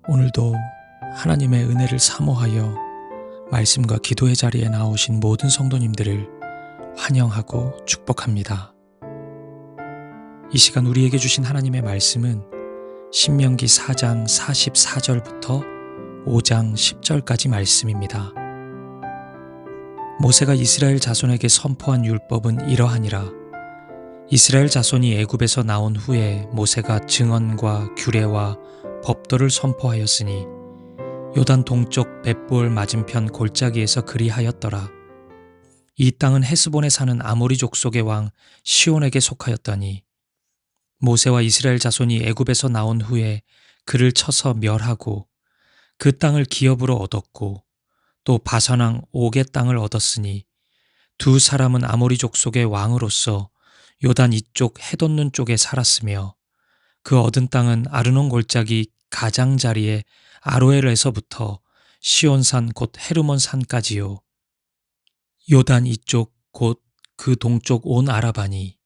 오늘도 하나님의 은혜를 사모하여 말씀과 기도의 자리에 나오신 모든 성도님들을 환영하고 축복합니다. 이 시간 우리에게 주신 하나님의 말씀은 신명기 4장 44절부터 5장 10절까지 말씀입니다. 모세가 이스라엘 자손에게 선포한 율법은 이러하니라. 이스라엘 자손이 애굽에서 나온 후에 모세가 증언과 규례와 법도를 선포하였으니 요단 동쪽 벳볼 맞은편 골짜기에서 그리하였더라. 이 땅은 헤스본에 사는 아모리 족속의 왕 시온에게 속하였더니 모세와 이스라엘 자손이 애굽에서 나온 후에 그를 쳐서 멸하고 그 땅을 기업으로 얻었고 또 바산왕 옥의 땅을 얻었으니 두 사람은 아모리 족속의 왕으로서 요단 이쪽 해돋는 쪽에 살았으며 그 얻은 땅은 아르논 골짜기 가장자리에 아로엘에서부터 시온산 곧 헤르몬 산까지요. 요단 이쪽 곧 그 동쪽 온 아라바니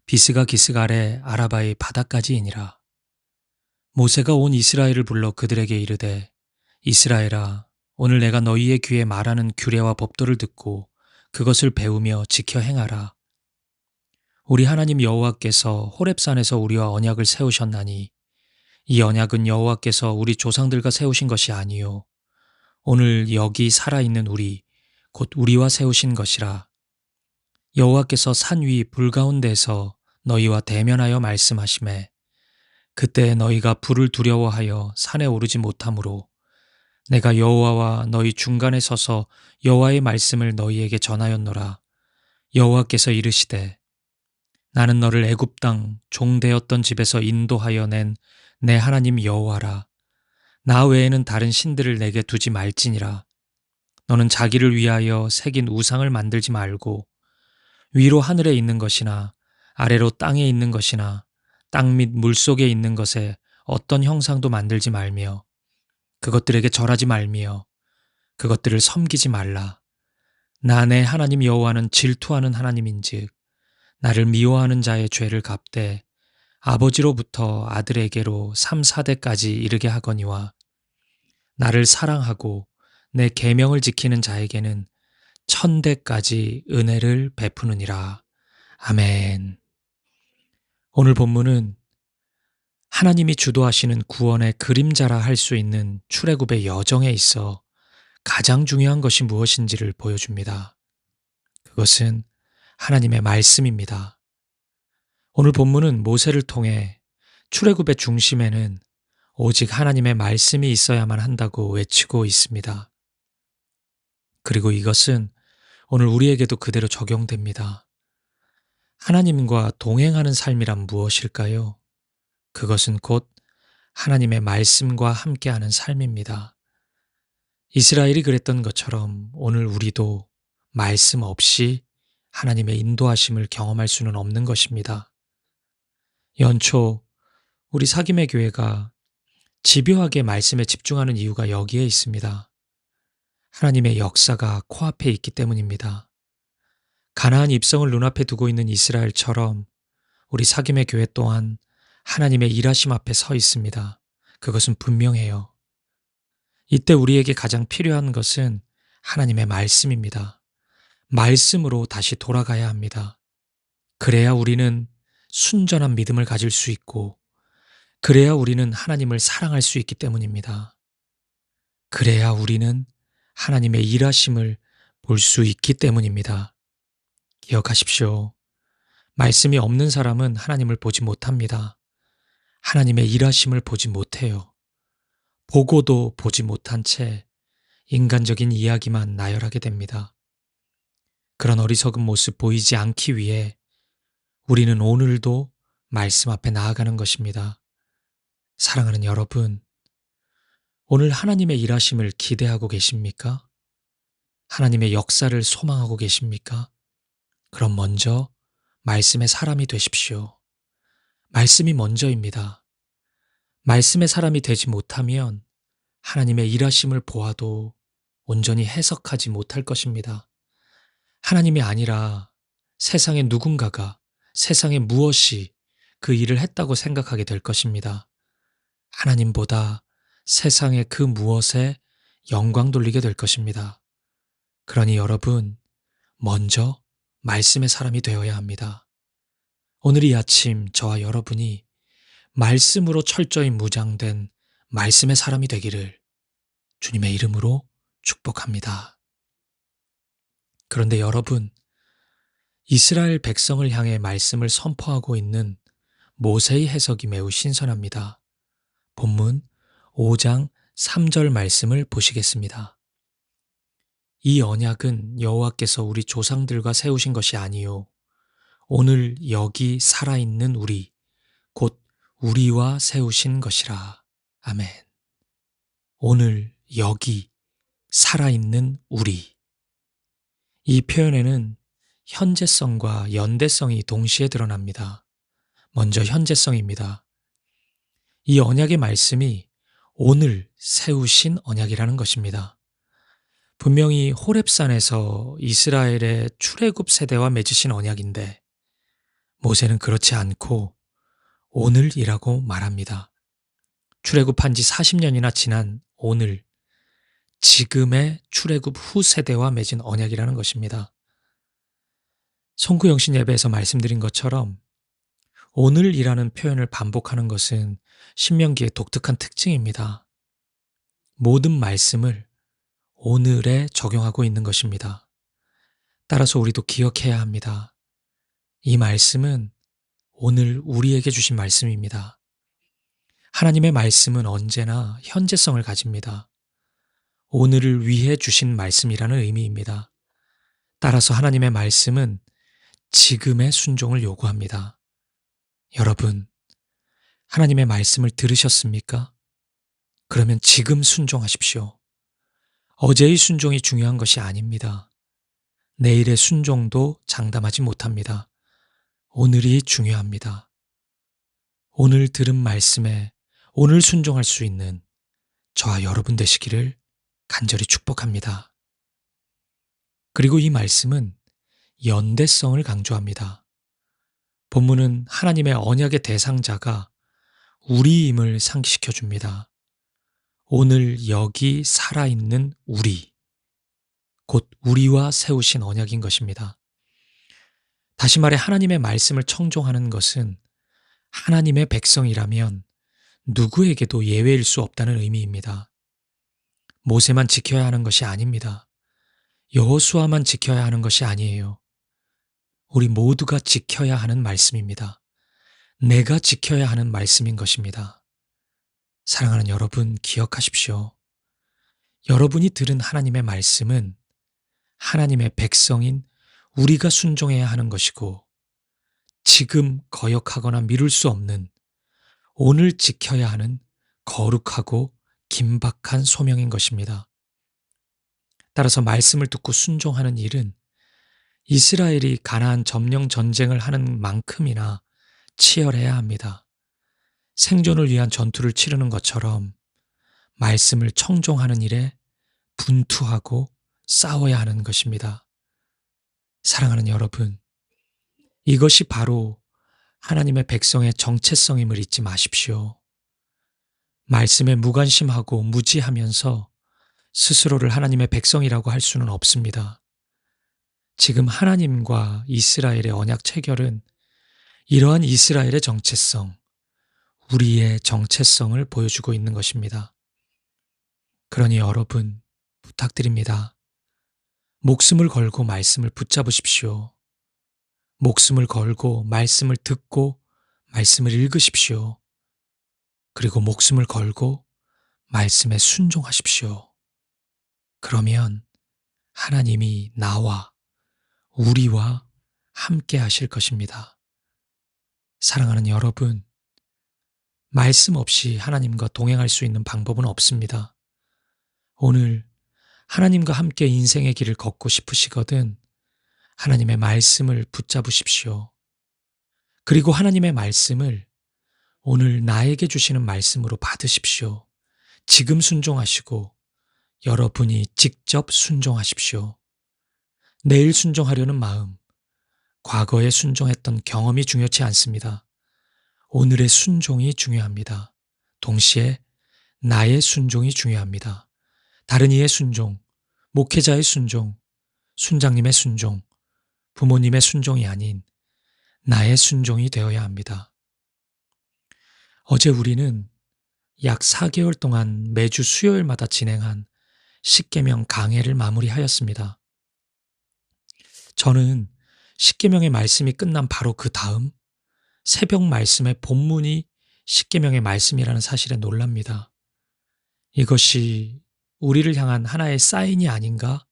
비스가 기슭 아래 아라바의 바다까지이니라. 모세가 온 이스라엘을 불러 그들에게 이르되 이스라엘아, 오늘 내가 너희의 귀에 말하는 규례와 법도를 듣고 그것을 배우며 지켜 행하라. 우리 하나님 여호와께서 호렙산에서 우리와 언약을 세우셨나니 이 언약은 여호와께서 우리 조상들과 세우신 것이 아니요 오늘 여기 살아있는 우리 곧 우리와 세우신 것이라. 여호와께서 산 위 불 가운데에서 너희와 대면하여 말씀하시매 그때 너희가 불을 두려워하여 산에 오르지 못하므로 내가 여호와와 너희 중간에 서서 여호와의 말씀을 너희에게 전하였노라. 여호와께서 이르시되 나는 너를 애굽 땅 종되었던 집에서 인도하여 낸 내 하나님 여호와라. 나 외에는 다른 신들을 내게 두지 말지니라. 너는 자기를 위하여 새긴 우상을 만들지 말고 위로 하늘에 있는 것이나 아래로 땅에 있는 것이나 땅 및 물속에 있는 것에 어떤 형상도 만들지 말며 그것들에게 절하지 말며 그것들을 섬기지 말라. 나 내 하나님 여호와는 질투하는 하나님인즉 나를 미워하는 자의 죄를 갚되 아버지로부터 아들에게로 3, 4대까지 이르게 하거니와 나를 사랑하고 내 계명을 지키는 자에게는 1000대까지 은혜를 베푸느니라. 아멘. 오늘 본문은 하나님이 주도하시는 구원의 그림자라 할 수 있는 출애굽의 여정에 있어 가장 중요한 것이 무엇인지를 보여줍니다. 그것은 하나님의 말씀입니다. 오늘 본문은 모세를 통해 출애굽의 중심에는 오직 하나님의 말씀이 있어야만 한다고 외치고 있습니다. 그리고 이것은 오늘 우리에게도 그대로 적용됩니다. 하나님과 동행하는 삶이란 무엇일까요? 그것은 곧 하나님의 말씀과 함께하는 삶입니다. 이스라엘이 그랬던 것처럼 오늘 우리도 말씀 없이 하나님의 인도하심을 경험할 수는 없는 것입니다. 연초 우리 사김의 교회가 집요하게 말씀에 집중하는 이유가 여기에 있습니다. 하나님의 역사가 코앞에 있기 때문입니다. 가나안 입성을 눈앞에 두고 있는 이스라엘처럼 우리 사김의 교회 또한 하나님의 일하심 앞에 서 있습니다. 그것은 분명해요. 이때 우리에게 가장 필요한 것은 하나님의 말씀입니다. 말씀으로 다시 돌아가야 합니다. 그래야 우리는 순전한 믿음을 가질 수 있고 그래야 우리는 하나님을 사랑할 수 있기 때문입니다. 그래야 우리는 하나님의 일하심을 볼 수 있기 때문입니다. 기억하십시오. 말씀이 없는 사람은 하나님을 보지 못합니다. 하나님의 일하심을 보지 못해요. 보고도 보지 못한 채 인간적인 이야기만 나열하게 됩니다. 그런 어리석은 모습 보이지 않기 위해 우리는 오늘도 말씀 앞에 나아가는 것입니다. 사랑하는 여러분, 오늘 하나님의 일하심을 기대하고 계십니까? 하나님의 역사를 소망하고 계십니까? 그럼 먼저 말씀의 사람이 되십시오. 말씀이 먼저입니다. 말씀의 사람이 되지 못하면 하나님의 일하심을 보아도 온전히 해석하지 못할 것입니다. 하나님이 아니라 세상의 누군가가 세상의 무엇이 그 일을 했다고 생각하게 될 것입니다. 하나님보다 세상의 그 무엇에 영광 돌리게 될 것입니다. 그러니 여러분, 먼저 말씀의 사람이 되어야 합니다. 오늘 이 아침 저와 여러분이 말씀으로 철저히 무장된 말씀의 사람이 되기를 주님의 이름으로 축복합니다. 그런데 여러분, 이스라엘 백성을 향해 말씀을 선포하고 있는 모세의 해석이 매우 신선합니다. 본문 5장 3절 말씀을 보시겠습니다. 이 언약은 여호와께서 우리 조상들과 세우신 것이 아니요 오늘 여기 살아있는 우리 곧 우리와 세우신 것이라. 아멘. 오늘 여기 살아있는 우리. 이 표현에는 현재성과 연대성이 동시에 드러납니다. 먼저 현재성입니다. 이 언약의 말씀이 오늘 세우신 언약이라는 것입니다. 분명히 호렙산에서 이스라엘의 출애굽 세대와 맺으신 언약인데 모세는 그렇지 않고 오늘이라고 말합니다. 출애굽한 지 40년이나 지난 오늘, 지금의 출애굽 후 세대와 맺은 언약이라는 것입니다. 송구영신 예배에서 말씀드린 것처럼 오늘이라는 표현을 반복하는 것은 신명기의 독특한 특징입니다. 모든 말씀을 오늘에 적용하고 있는 것입니다. 따라서 우리도 기억해야 합니다. 이 말씀은 오늘 우리에게 주신 말씀입니다. 하나님의 말씀은 언제나 현재성을 가집니다. 오늘을 위해 주신 말씀이라는 의미입니다. 따라서 하나님의 말씀은 지금의 순종을 요구합니다. 여러분, 하나님의 말씀을 들으셨습니까? 그러면 지금 순종하십시오. 어제의 순종이 중요한 것이 아닙니다. 내일의 순종도 장담하지 못합니다. 오늘이 중요합니다. 오늘 들은 말씀에 오늘 순종할 수 있는 저와 여러분 되시기를 간절히 축복합니다. 그리고 이 말씀은 연대성을 강조합니다. 본문은 하나님의 언약의 대상자가 우리임을 상기시켜 줍니다. 오늘 여기 살아있는 우리, 곧 우리와 세우신 언약인 것입니다. 다시 말해 하나님의 말씀을 청종하는 것은 하나님의 백성이라면 누구에게도 예외일 수 없다는 의미입니다. 모세만 지켜야 하는 것이 아닙니다. 여호수아만 지켜야 하는 것이 아니에요. 우리 모두가 지켜야 하는 말씀입니다. 내가 지켜야 하는 말씀인 것입니다. 사랑하는 여러분, 기억하십시오. 여러분이 들은 하나님의 말씀은 하나님의 백성인 우리가 순종해야 하는 것이고 지금 거역하거나 미룰 수 없는 오늘 지켜야 하는 거룩하고 긴박한 소명인 것입니다. 따라서 말씀을 듣고 순종하는 일은 이스라엘이 가나안 점령 전쟁을 하는 만큼이나 치열해야 합니다. 생존을 위한 전투를 치르는 것처럼 말씀을 청종하는 일에 분투하고 싸워야 하는 것입니다. 사랑하는 여러분, 이것이 바로 하나님의 백성의 정체성임을 잊지 마십시오. 말씀에 무관심하고 무지하면서 스스로를 하나님의 백성이라고 할 수는 없습니다. 지금 하나님과 이스라엘의 언약 체결은 이러한 이스라엘의 정체성, 우리의 정체성을 보여주고 있는 것입니다. 그러니 여러분, 부탁드립니다. 목숨을 걸고 말씀을 붙잡으십시오. 목숨을 걸고 말씀을 듣고 말씀을 읽으십시오. 그리고 목숨을 걸고 말씀에 순종하십시오. 그러면 하나님이 나와 우리와 함께 하실 것입니다. 사랑하는 여러분, 말씀 없이 하나님과 동행할 수 있는 방법은 없습니다. 오늘 하나님과 함께 인생의 길을 걷고 싶으시거든 하나님의 말씀을 붙잡으십시오. 그리고 하나님의 말씀을 오늘 나에게 주시는 말씀으로 받으십시오. 지금 순종하시고 여러분이 직접 순종하십시오. 내일 순종하려는 마음, 과거에 순종했던 경험이 중요치 않습니다. 오늘의 순종이 중요합니다. 동시에 나의 순종이 중요합니다. 다른 이의 순종, 목회자의 순종, 순장님의 순종, 부모님의 순종이 아닌 나의 순종이 되어야 합니다. 어제 우리는 약 4개월 동안 매주 수요일마다 진행한 십계명 강해를 마무리하였습니다. 저는 십계명의 말씀이 끝난 바로 그 다음 새벽 말씀의 본문이 십계명의 말씀이라는 사실에 놀랍니다. 이것이 우리를 향한 하나의 사인이 아닌가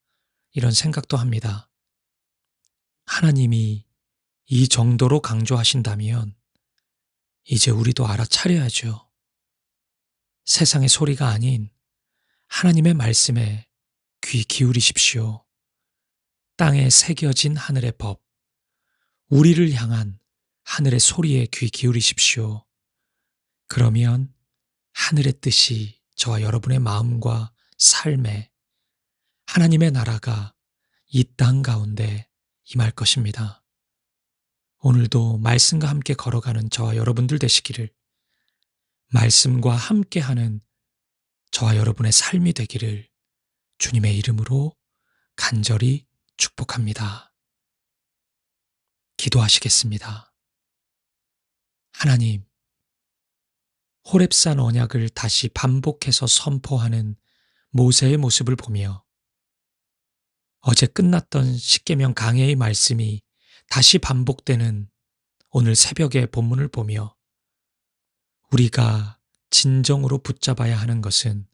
이런 생각도 합니다. 하나님이 이 정도로 강조하신다면 이제 우리도 알아차려야죠. 세상의 소리가 아닌 하나님의 말씀에 귀 기울이십시오. 땅에 새겨진 하늘의 법, 우리를 향한 하늘의 소리에 귀 기울이십시오. 그러면 하늘의 뜻이 저와 여러분의 마음과 삶에 하나님의 나라가 이 땅 가운데 임할 것입니다. 오늘도 말씀과 함께 걸어가는 저와 여러분들 되시기를, 말씀과 함께하는 저와 여러분의 삶이 되기를 주님의 이름으로 간절히 축복합니다. 기도하시겠습니다. 하나님, 호렙산 언약을 다시 반복해서 선포하는 모세의 모습을 보며 어제 끝났던 십계명 강해의 말씀이 다시 반복되는 오늘 새벽의 본문을 보며 우리가 진정으로 붙잡아야 하는 것은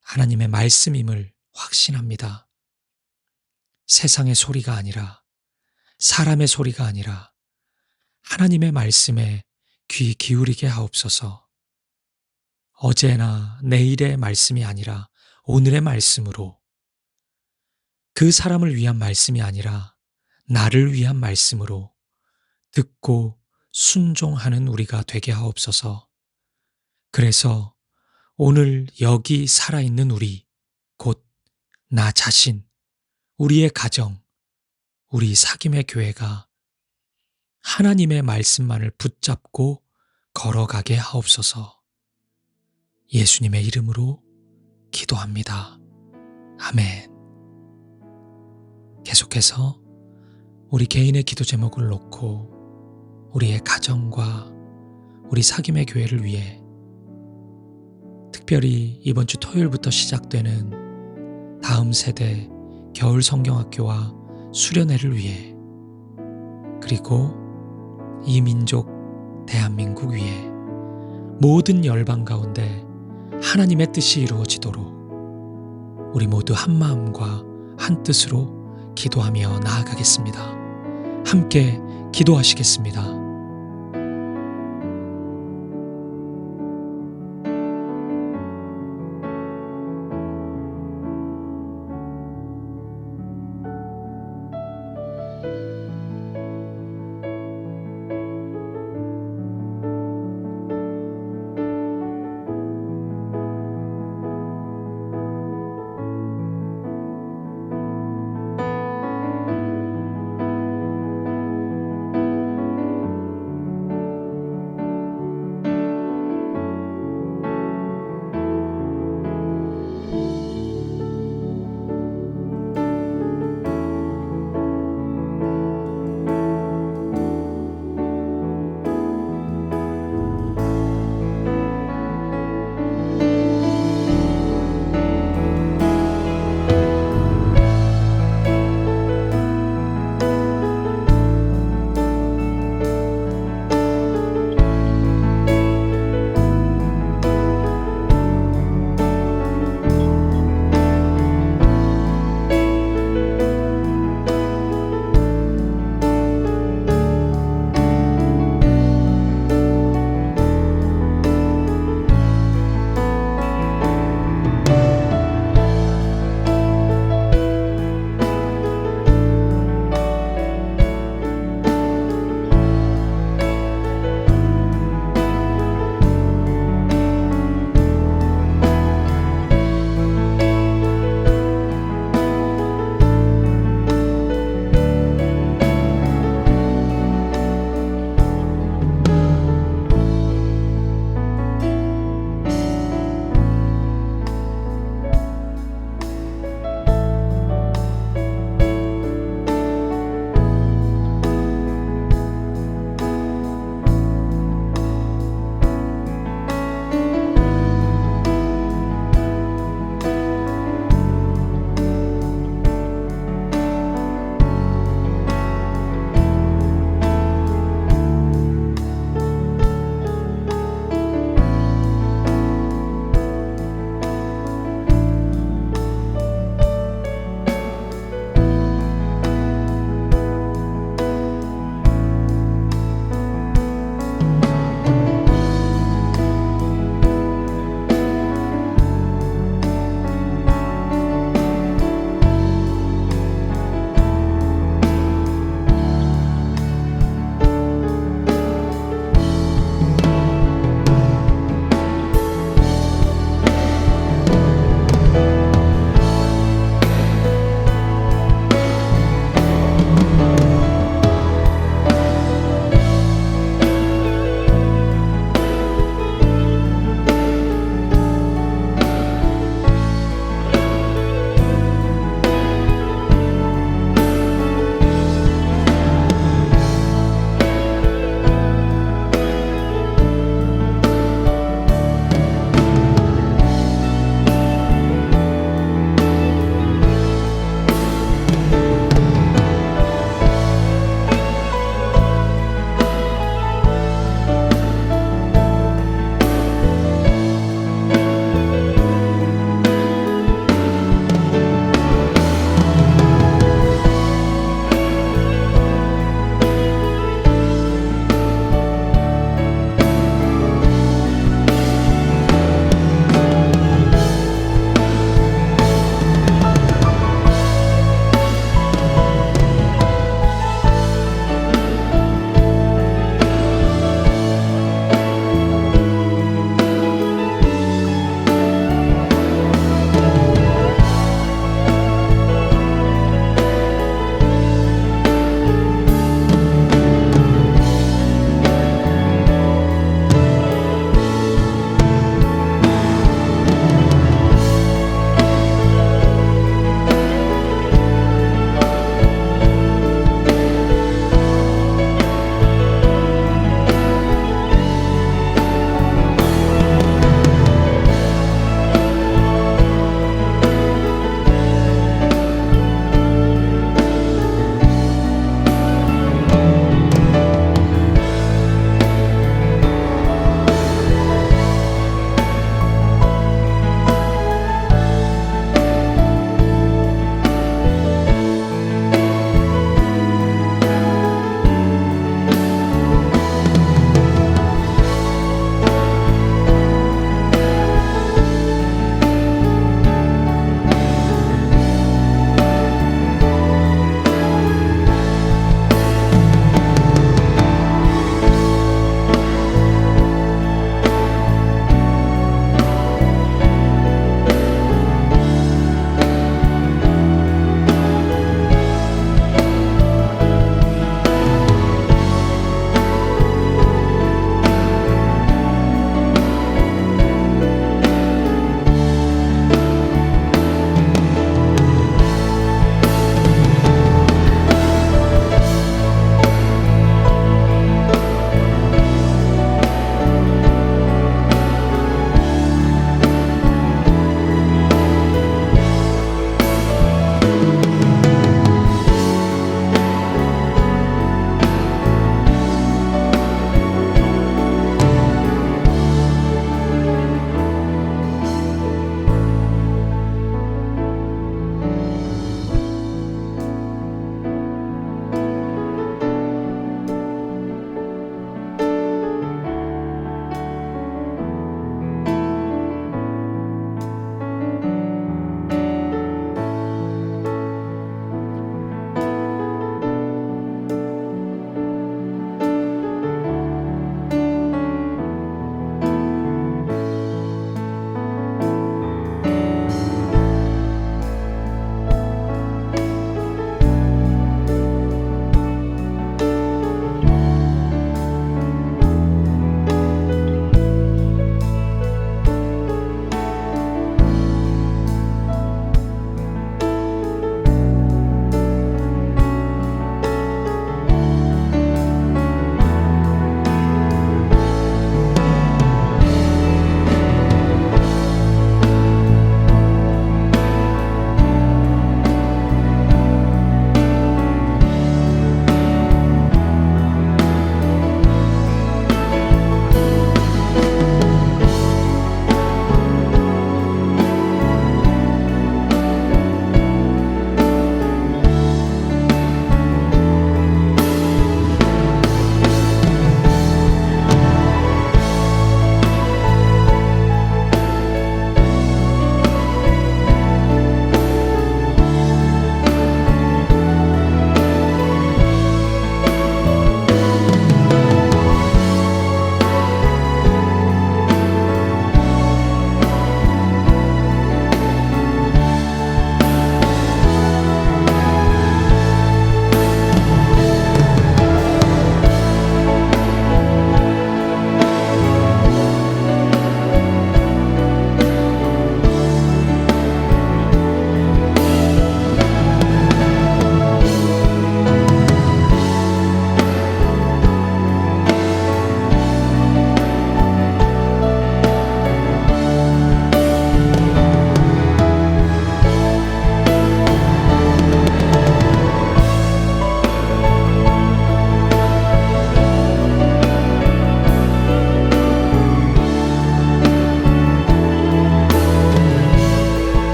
하나님의 말씀임을 확신합니다. 세상의 소리가 아니라, 사람의 소리가 아니라 하나님의 말씀에 귀 기울이게 하옵소서. 어제나 내일의 말씀이 아니라 오늘의 말씀으로, 그 사람을 위한 말씀이 아니라 나를 위한 말씀으로 듣고 순종하는 우리가 되게 하옵소서. 그래서 오늘 여기 살아있는 우리, 곧 나 자신, 우리의 가정, 우리 사귐의 교회가 하나님의 말씀만을 붙잡고 걸어가게 하옵소서. 예수님의 이름으로 기도합니다. 아멘. 계속해서 우리 개인의 기도 제목을 놓고 우리의 가정과 우리 사귐의 교회를 위해, 특별히 이번 주 토요일부터 시작되는 다음 세대 겨울 성경학교와 수련회를 위해, 그리고 이 민족 대한민국 위해 모든 열방 가운데 하나님의 뜻이 이루어지도록 우리 모두 한 마음과 한 뜻으로 기도하며 나아가겠습니다. 함께 기도하시겠습니다.